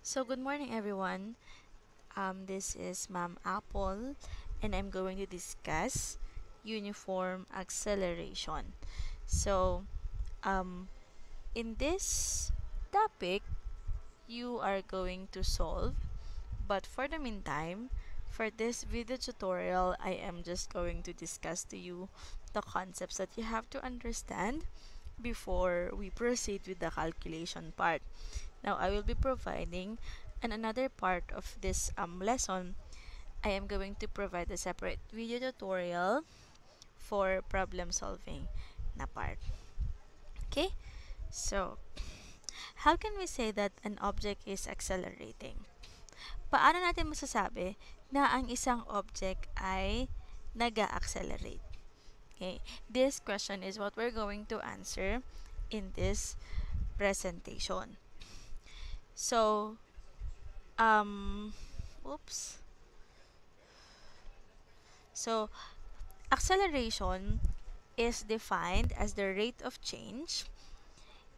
So, good morning, everyone. This is Ma'am Apple, and I'm going to discuss uniform acceleration. So, um, in this topic, you are going to solve, but for the meantime, for this video tutorial, I am just going to discuss to you the concepts that you have to understand before we proceed with the calculation part. Now, I will be providing another part of this lesson. I am going to provide a separate video tutorial for problem solving na part. Okay? So, how can we say that an object is accelerating? Paano natin masasabi na ang isang object ay nag-accelerate? Okay? This question is what we're going to answer in this presentation. So, oops. So, acceleration is defined as the rate of change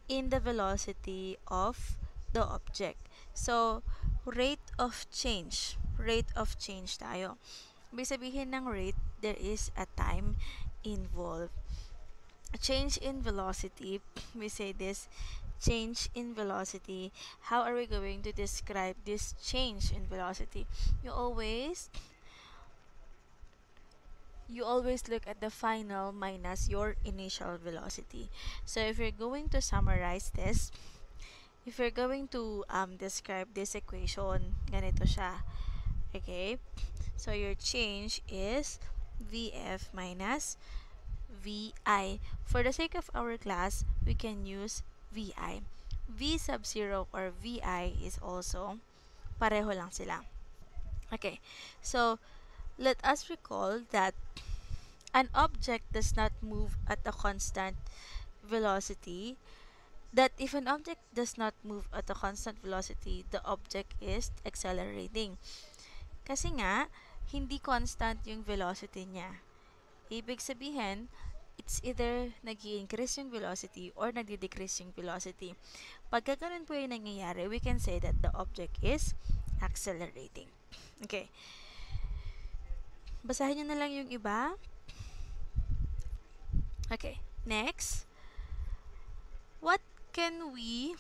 in the velocity of the object. So, rate of change tayo. Ibig sabihin ng rate, there is a time involved. Change in velocity, we say this, change in velocity. How are we going to describe this change in velocity? You always look at the final minus your initial velocity. So if you're going to summarize this, if you're going to describe this equation, ganito siya. Okay? So your change is Vf minus Vi. For the sake of our class, we can use Vi. V sub 0 or Vi is also pareho lang sila. Okay. So let us recall that an object does not move at a constant velocity, that if an object does not move at a constant velocity, the object is accelerating. Kasi nga, hindi constant yung velocity niya. Ibig sabihin, it's either nag-i-increase yung velocity or nag-decrease yung velocity. Pagka ganun po yung nangyayari, we can say that the object is accelerating. Okay. Basahin nyo na lang yung iba. Okay, next. What can we,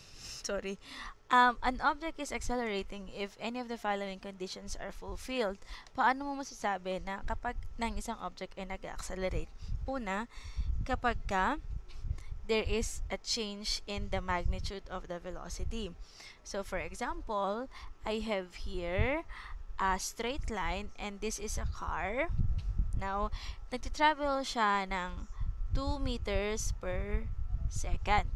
an object is accelerating if any of the following conditions are fulfilled. Paano mo masasabi na kapag ng isang object ay nag-accelerate? Una, kapag there is a change in the magnitude of the velocity. So, for example, I have here a straight line and this is a car. Now, nagtitravel siya ng 2 meters per second.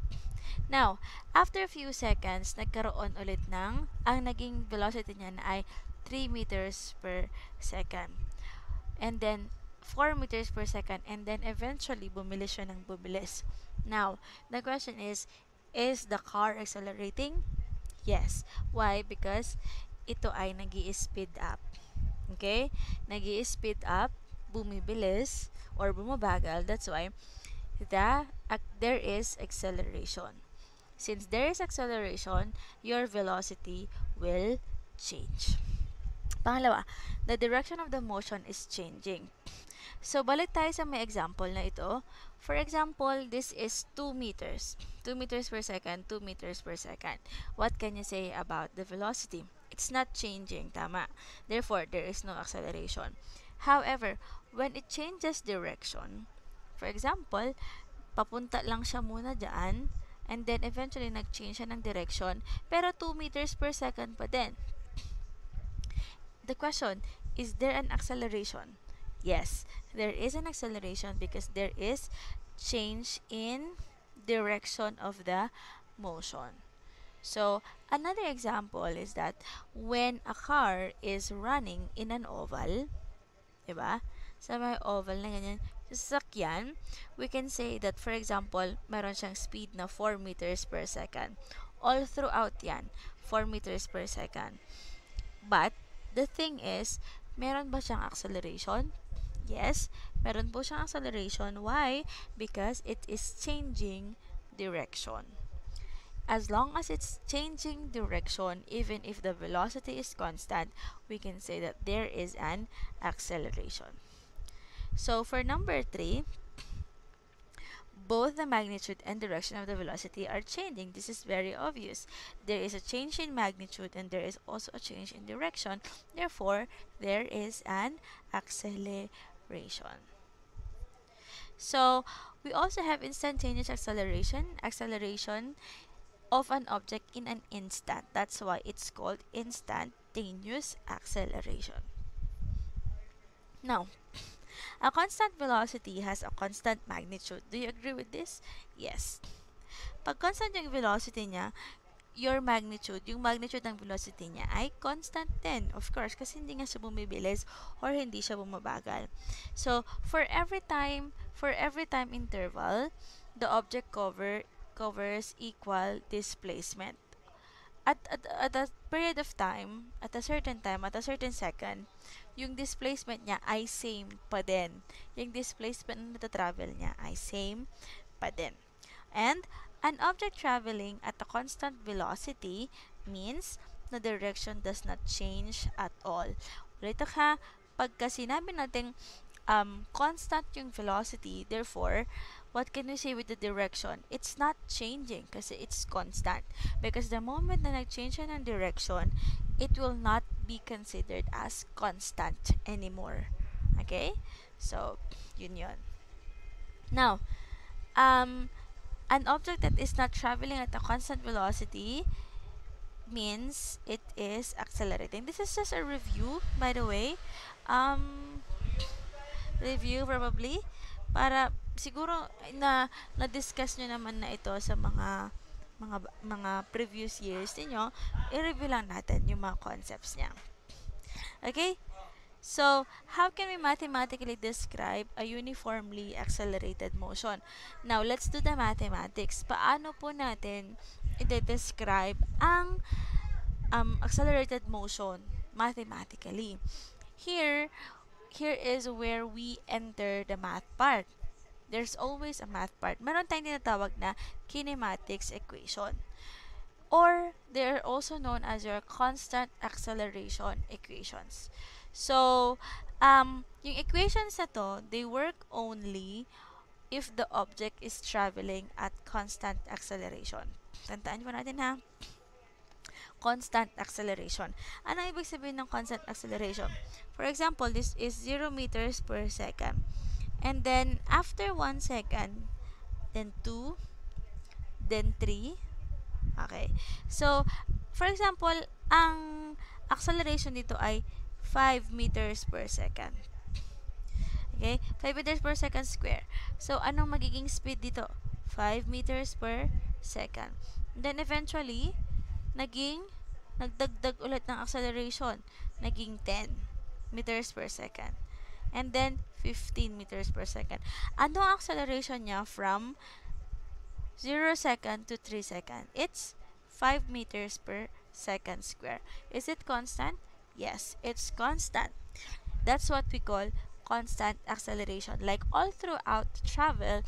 Now, after a few seconds, nagkaroon ulit ang naging velocity niya na ay 3 meters per second. And then, 4 meters per second. And then, eventually, bumilis siya ng bumilis. Now, the question is the car accelerating? Yes. Why? Because ito ay nag-i-speed up. Okay? Nag-i-speed up, bumibilis, or bumabagal. That's why there is acceleration. Since there is acceleration, your velocity will change. Pangalawa, the direction of the motion is changing. So, balik tayo sa may example na ito. For example, this is 2 meters. 2 meters per second, 2 meters per second. What can you say about the velocity? It's not changing, tama. Therefore, there is no acceleration. However, when it changes direction, for example, papunta lang siya muna dyan, and then eventually nag-change siya ng direction, pero 2 meters per second pa din. The question, is there an acceleration? Yes, there is an acceleration because there is change in direction of the motion. So, another example is that when a car is running in an oval, diba? Sa may oval na ganyan, sasakyan, we can say that, for example, meron siyang speed na 4 meters per second. All throughout yan, 4 meters per second. But, the thing is, meron ba siyang acceleration? Yes, meron po siyang acceleration. Why? Because it is changing direction. As long as it's changing direction, even if the velocity is constant, we can say that there is an acceleration. So for number 3, both the magnitude and direction of the velocity are changing. This is very obvious. There is a change in magnitude and there is also a change in direction. Therefore, there is an acceleration. So, we also have instantaneous acceleration of an object in an instant. That's why it's called instantaneous acceleration. Now, a constant velocity has a constant magnitude. Do you agree with this? Yes. Pag constant yung velocity niya, yung magnitude ng velocity niya ay constant din. Of course, kasi hindi nga siya bumibilis or hindi siya bumabagal. So, for every time interval, the object covers equal displacement. At a period of time, at a certain second, yung displacement niya ay same pa din. Yung displacement na natatravel niya ay same pa din. And an object traveling at a constant velocity means the direction does not change at all. Ulit ha, pagka sinabi natin constant yung velocity, therefore, what can we say with the direction? It's not changing kasi it's constant. Because the moment na nag-change ng direction, it will not be considered as constant anymore. Okay? So, yun. Now, an object that is not traveling at a constant velocity means it is accelerating. This is just a review, by the way. Review probably para siguro na-discuss nyo naman na ito sa mga previous years niyo. I-review lang natin yung mga concepts niya. Okay? So, how can we mathematically describe a uniformly accelerated motion? Now, let's do the mathematics. Paano po natin i-describe ang accelerated motion mathematically? Here is where we enter the math part. There's always a math part. Meron tayong tinatawag na kinematics equation. Or, they are also known as your constant acceleration equations. So, yung equations na to, they work only if the object is traveling at constant acceleration. Tandaan po natin ha. Constant acceleration. Ano ibig sabihin ng constant acceleration? For example, this is 0 meters per second. And then, after 1 second, then 2, then 3. Okay. So, for example, ang acceleration dito ay 5 meters per second. Okay? 5 meters per second square. So, anong magiging speed dito? 5 meters per second. Then, eventually, nagdagdag ulit ng acceleration. Naging 10 meters per second. And then, 15 meters per second. Ano ang acceleration niya from 0 second to 3 second? It's 5 meters per second square. Is it constant? Yes, it's constant. That's what we call constant acceleration. Like all throughout travel,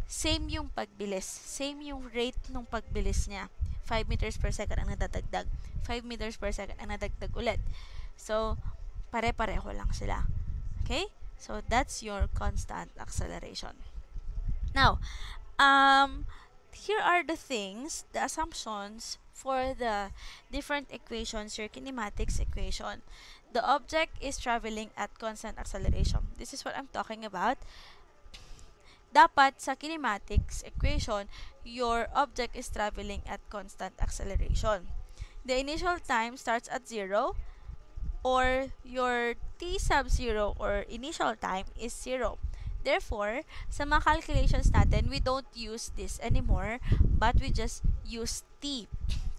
same yung pagbilis. Same yung rate ng pagbilis niya. 5 meters per second ang nadadagdag. 5 meters per second ang nadagdag ulit. So, pare-pareho lang sila. Okay? So, that's your constant acceleration. Now, here are the things, the assumptions for the different equations, your kinematics equation. The object is traveling at constant acceleration. This is what I'm talking about. Dapat sa kinematics equation, your object is traveling at constant acceleration. The initial time starts at 0, or your t sub 0 or initial time is 0. Therefore, sa mga calculations natin, we don't use this anymore, but we just use t.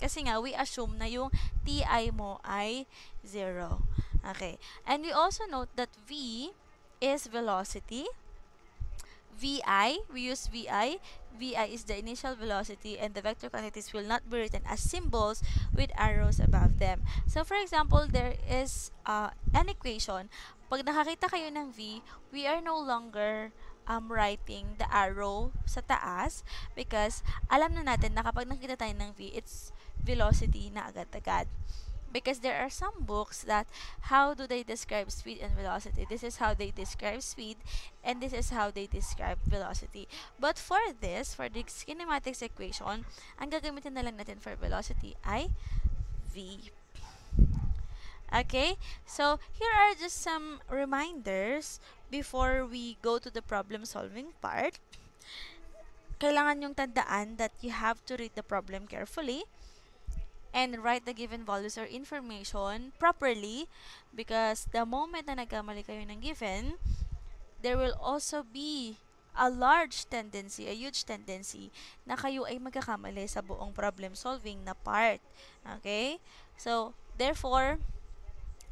Kasi nga, we assume na yung ti mo ay 0. Okay. And we also note that v is velocity. Vi, we use Vi. Vi is the initial velocity, and the vector quantities will not be written as symbols with arrows above them. So, for example, there is an equation. Pag nakakita kayo ng V, we are no longer writing the arrow sa taas because alam na natin na kapag nakita tayo ng V, it's velocity na agad-agad. Because there are some books that how do they describe speed and velocity. This is how they describe speed and this is how they describe velocity. But for this, for the kinematics equation, ang gagamitin na lang natin for velocity ay V. Okay, so here are just some reminders before we go to the problem solving part. Kailangan yung tandaan that you have to read the problem carefully and write the given values or information properly because the moment na nagkamali kayo ng given, there will also be a huge tendency na kayo ay magkakamali sa buong problem solving na part. Okay? So, therefore,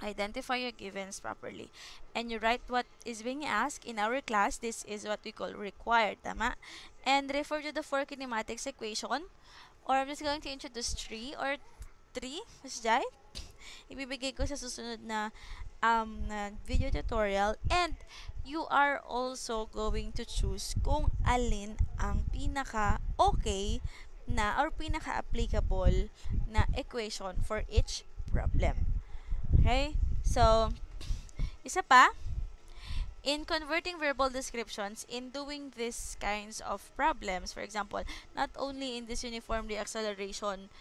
identify your givens properly. And you write what is being asked. In our class, this is what we call required. Tama? And refer to the 4 kinematics equation. Or I'm just going to introduce 3 or 3, Ms. Jai. Ibibigay ko sa susunod na video tutorial. And you are also going to choose kung alin ang pinaka-okay na or pinaka-applicable na equation for each problem. Okay? So, isa pa, in converting verbal descriptions, in doing these kinds of problems, for example, not only in this uniform acceleration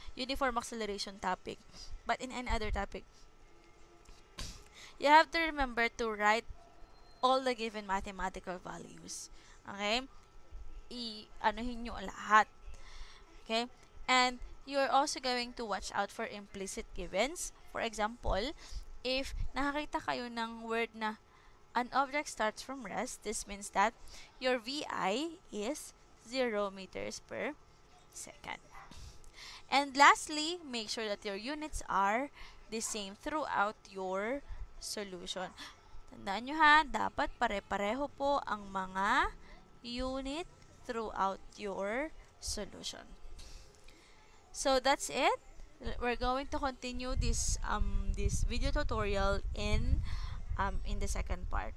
topic, but in any other topic, you have to remember to write all the given mathematical values. Okay? Anuhin nyo lahat. Okay? And you're also going to watch out for implicit givens. For example, if nakakita kayo ng word na an object starts from rest, this means that your VI is 0 meters per second. And lastly, make sure that your units are the same throughout your solution. Tandaan nyo ha, dapat pare-pareho po ang mga unit throughout your solution. So that's it. We're going to continue this video tutorial in the second part.